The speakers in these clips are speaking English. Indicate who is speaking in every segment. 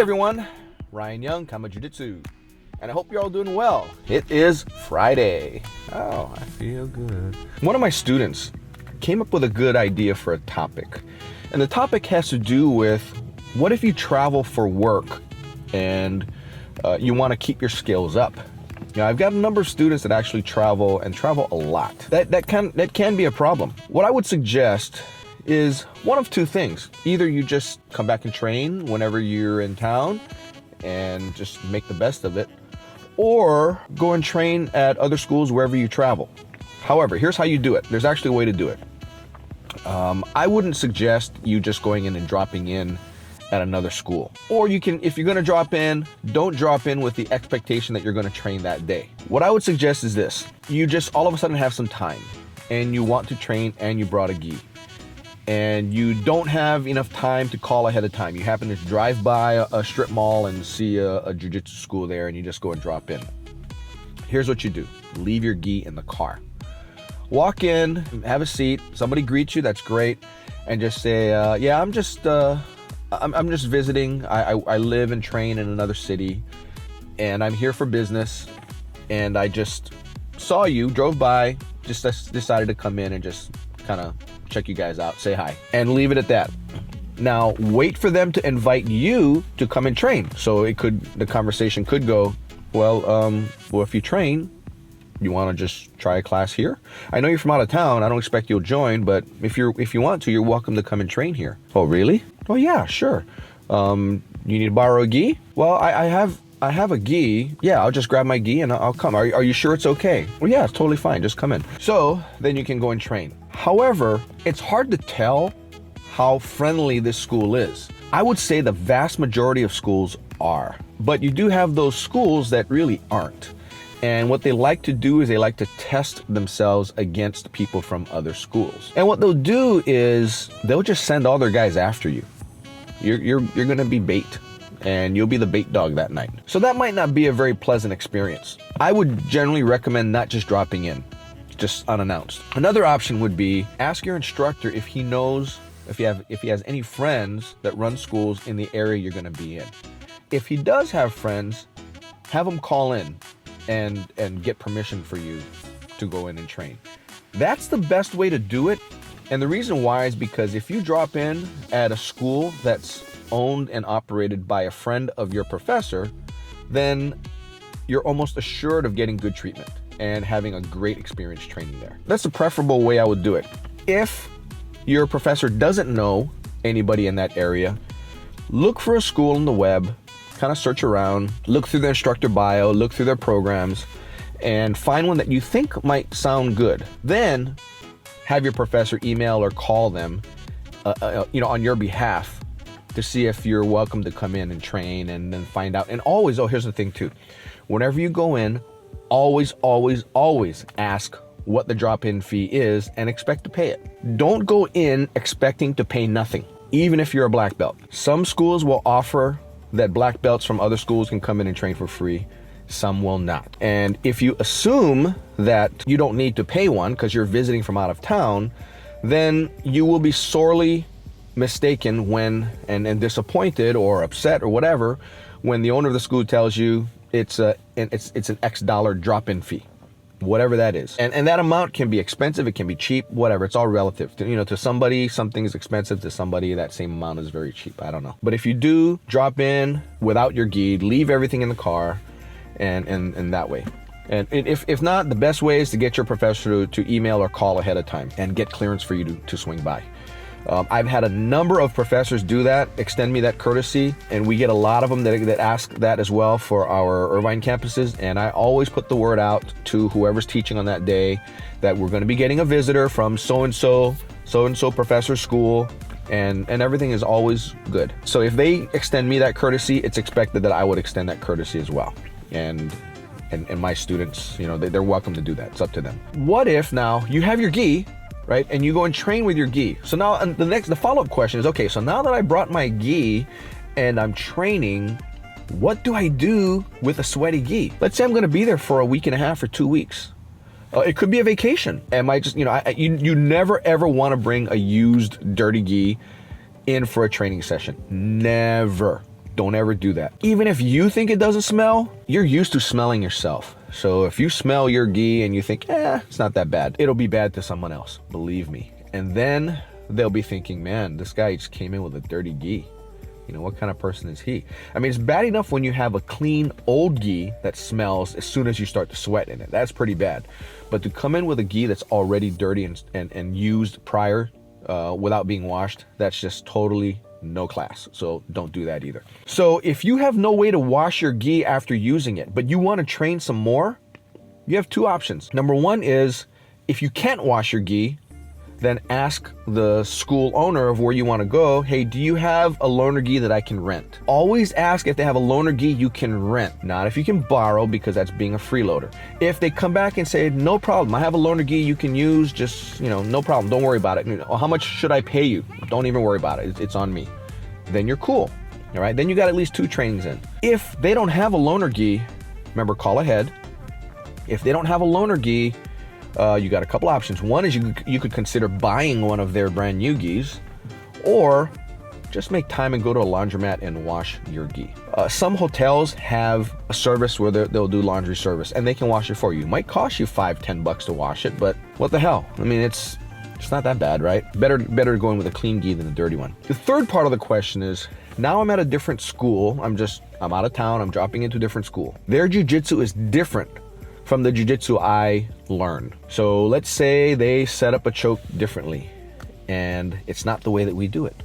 Speaker 1: everyone, Ryan Young, Kama Jiu-Jitsu, and I hope you're all doing well. It is Friday. Oh, I feel good. One of my students came up with a good idea for a topic, and the topic has to do with what if you travel for work and you want to keep your skills up. Now, I've got a number of students that actually travel a lot. That can be a problem. What I would suggest is one of two things. Either you just come back and train whenever you're in town and just make the best of it, or go and train at other schools wherever you travel. However, here's how you do it. There's actually a way to do it. I wouldn't suggest you just going in and dropping in at another school. Or you can, if you're gonna drop in, don't drop in with the expectation that you're gonna train that day. What I would suggest is this. You just all of a sudden have some time and you want to train and you brought a gi. And you don't have enough time to call ahead of time. You happen to drive by a strip mall and see a jiu-jitsu school there and you just go and drop in. Here's what you do. Leave your gi in the car. Walk in, have a seat, somebody greets you, that's great, and just say, yeah, I'm just visiting. I live and train in another city and I'm here for business and I just saw you, drove by, just decided to come in and just kind of check you guys out, say hi, and leave it at that. Now, wait for them to invite you to come and train. So the conversation could go, well, if you train, you want to just try a class here? I know you're from out of town. I don't expect you'll join, but if you want to, you're welcome to come and train here. Oh, really? Oh, yeah, sure. You need to borrow a gi? Well, I have a gi. Yeah, I'll just grab my gi and I'll come. Are you sure it's okay? Well, yeah, it's totally fine. Just come in. So then you can go and train. However, it's hard to tell how friendly this school is. I would say the vast majority of schools are, but you do have those schools that really aren't. And what they like to do is they like to test themselves against people from other schools. And what they'll do is they'll just send all their guys after you. You're gonna be bait, and you'll be the bait dog that night. So that might not be a very pleasant experience. I would generally recommend not just dropping in, just unannounced. Another option would be ask your instructor if he knows, if he has any friends that run schools in the area you're gonna be in. If he does have friends, have him call in and get permission for you to go in and train. That's the best way to do it. And the reason why is because if you drop in at a school that's owned and operated by a friend of your professor, then you're almost assured of getting good treatment and having a great experience training there. That's the preferable way I would do it. If your professor doesn't know anybody in that area, look for a school on the web, kind of search around, look through their instructor bio, look through their programs, and find one that you think might sound good. Then have your professor email or call them, on your behalf to see if you're welcome to come in and train, and then find out. And always, here's the thing too. Whenever you go in, always ask what the drop-in fee is and expect to pay it. Don't go in expecting to pay nothing, even if you're a black belt. Some schools will offer that black belts from other schools can come in and train for free. Some will not. And if you assume that you don't need to pay one because you're visiting from out of town, then you will be sorely mistaken when and disappointed or upset or whatever when the owner of the school tells you it's an X dollar drop-in fee, whatever that is. And that amount can be expensive, it can be cheap, whatever. It's all relative. To somebody, something is expensive. To somebody, that same amount is very cheap. I don't know. But if you do drop in without your gi, leave everything in the car, and that way. And if not, the best way is to get your professor to email or call ahead of time and get clearance for you to swing by. I've had a number of professors do that, extend me that courtesy, and we get a lot of them that ask that as well for our Irvine campuses. And I always put the word out to whoever's teaching on that day that we're going to be getting a visitor from so-and-so professor school, and everything is always good. So if they extend me that courtesy, it's expected that I would extend that courtesy as well. And my students, they're welcome to do that. It's up to them. What if now you have your gi, right? And you go and train with your gi. So now the follow-up question is, okay, so now that I brought my gi and I'm training, what do I do with a sweaty gi? Let's say I'm gonna be there for a week and a half or 2 weeks. It could be a vacation. Am I just, you never ever wanna bring a used dirty gi in for a training session. Never. Don't ever do that. Even if you think it doesn't smell, you're used to smelling yourself. So if you smell your gi and you think, it's not that bad, it'll be bad to someone else, believe me. And then they'll be thinking, man, this guy just came in with a dirty gi. You know, what kind of person is he? I mean, it's bad enough when you have a clean old gi that smells as soon as you start to sweat in it. That's pretty bad. But to come in with a gi that's already dirty and used prior without being washed, that's just totally no class. So don't do that either. So if you have no way to wash your gi after using it, but you want to train some more, you have two options. Number one is, if you can't wash your gi, then ask the school owner of where you want to go, hey, do you have a loaner gi that I can rent? Always ask if they have a loaner gi you can rent, not if you can borrow, because that's being a freeloader. If they come back and say, no problem, I have a loaner gi you can use, just, no problem, don't worry about it. How much should I pay you? Don't even worry about it, it's on me. Then you're cool, all right? Then you got at least 2 trainings in. If they don't have a loaner gi, remember, call ahead. If they don't have a loaner gi, you got a couple options. One is you could consider buying one of their brand new gis, or just make time and go to a laundromat and wash your gi. Some hotels have a service where they'll do laundry service and they can wash it for you. It might cost you $5-10 to wash it, but what the hell? I mean, it's not that bad, right? Better going with a clean gi than a dirty one. The third part of the question is, now I'm at a different school. I'm out of town. I'm dropping into a different school. Their jiu-jitsu is different from the jiu-jitsu I learned. So let's say they set up a choke differently and it's not the way that we do it.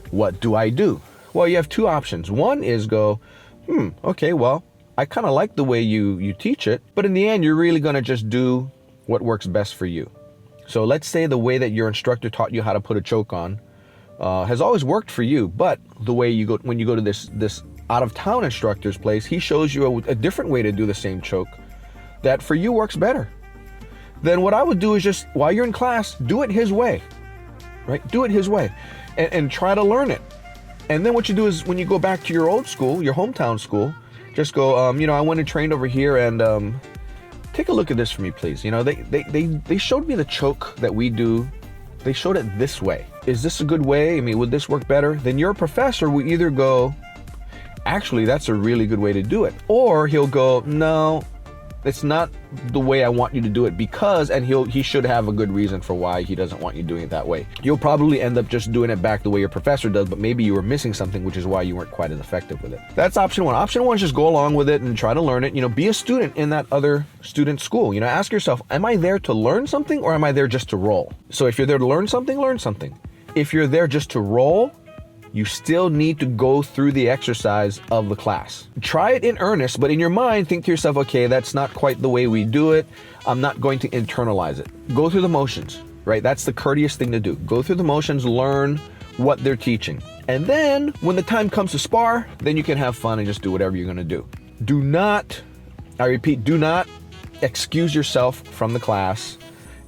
Speaker 1: What do I do? Well, you have 2 options. One is go, okay, well, I kind of like the way you teach it, but in the end, you're really gonna just do what works best for you. So let's say the way that your instructor taught you how to put a choke on has always worked for you, but the way you go, when you go to this out-of-town instructor's place, he shows you a different way to do the same choke that for you works better. Then what I would do is just, while you're in class, do it his way, right? Do it his way and try to learn it. And then what you do is, when you go back to your old school, your hometown school, just go, I went and trained over here, and take a look at this for me, please. They showed me the choke that we do. They showed it this way. Is this a good way? I mean, would this work better? Then your professor will either go, actually, that's a really good way to do it. Or he'll go, no, it's not the way I want you to do it, because, and he should have a good reason for why he doesn't want you doing it that way. You'll probably end up just doing it back the way your professor does, but maybe you were missing something, which is why you weren't quite as effective with it. That's option one. Option one is just go along with it and try to learn it. Be a student in that other student school. Ask yourself, am I there to learn something, or am I there just to roll? So if you're there to learn something, learn something. If you're there just to roll, you still need to go through the exercise of the class. Try it in earnest, but in your mind, think to yourself, okay, that's not quite the way we do it. I'm not going to internalize it. Go through the motions, right? That's the courteous thing to do. Go through the motions, learn what they're teaching. And then when the time comes to spar, then you can have fun and just do whatever you're gonna do. Do not, I repeat, do not excuse yourself from the class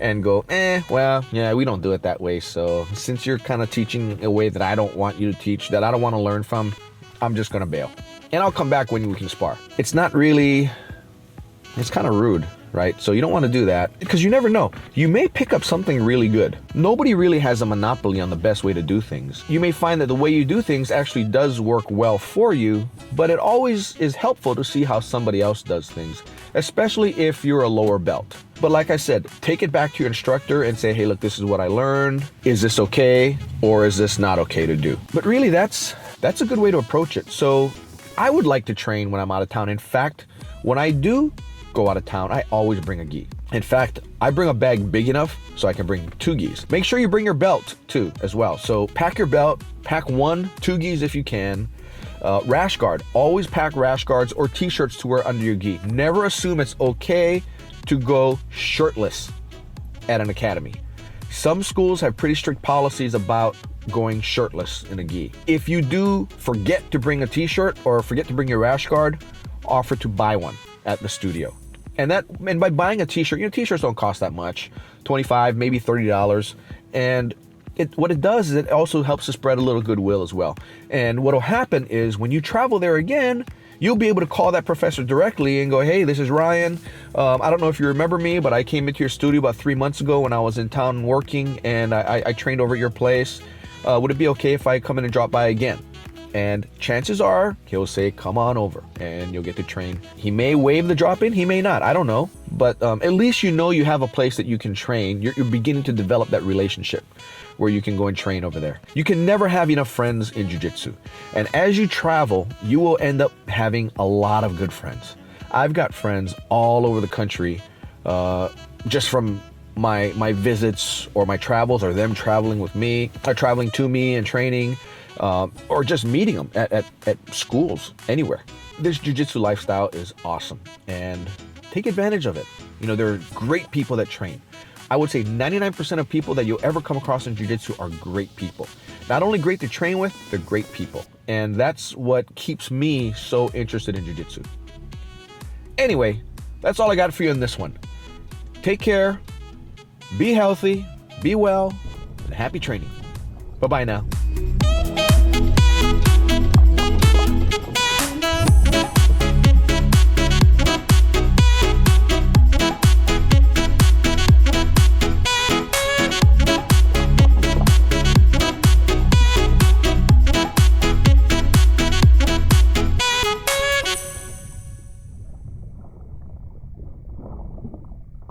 Speaker 1: and go, well, yeah, we don't do it that way. So since you're kind of teaching a way that I don't want you to teach, that I don't want to learn from, I'm just going to bail. And I'll come back when we can spar. It's not really, it's kind of rude, right? So you don't want to do that, because you never know. You may pick up something really good. Nobody really has a monopoly on the best way to do things. You may find that the way you do things actually does work well for you, but it always is helpful to see how somebody else does things, especially if you're a lower belt. But like I said, take it back to your instructor and say, hey, look, this is what I learned. Is this okay, or is this not okay to do? But really, that's a good way to approach it. So I would like to train when I'm out of town. In fact, when I do go out of town, I always bring a gi. In fact, I bring a bag big enough so I can bring 2 gis. Make sure you bring your belt too as well. So pack your belt, pack 1-2 gis if you can. Rash guard, always pack rash guards or t-shirts to wear under your gi. Never assume it's okay to go shirtless at an academy. Some schools have pretty strict policies about going shirtless in a gi. If you do forget to bring a t-shirt or forget to bring your rash guard, offer to buy one at the studio. And by buying a t-shirt, t-shirts don't cost that much, $25, maybe $30. And what it does is it also helps to spread a little goodwill as well. And what'll happen is when you travel there again, you'll be able to call that professor directly and go, hey, this is Ryan. I don't know if you remember me, but I came into your studio about 3 months ago when I was in town working, and I trained over at your place. Would it be okay if I come in and drop by again? And chances are he'll say, come on over, and you'll get to train. He may waive the drop-in, he may not, I don't know. But at least you know you have a place that you can train. You're beginning to develop that relationship where you can go and train over there. You can never have enough friends in jiu-jitsu. And as you travel, you will end up having a lot of good friends. I've got friends all over the country, just from my visits or my travels, or them traveling with me, or traveling to me and training, or just meeting them at schools, anywhere. This jiu-jitsu lifestyle is awesome, and take advantage of it. You know, there are great people that train. I would say 99% of people that you'll ever come across in jiu-jitsu are great people. Not only great to train with, they're great people. And that's what keeps me so interested in jiu-jitsu. Anyway, that's all I got for you in this one. Take care, be healthy, be well, and happy training. Bye-bye now.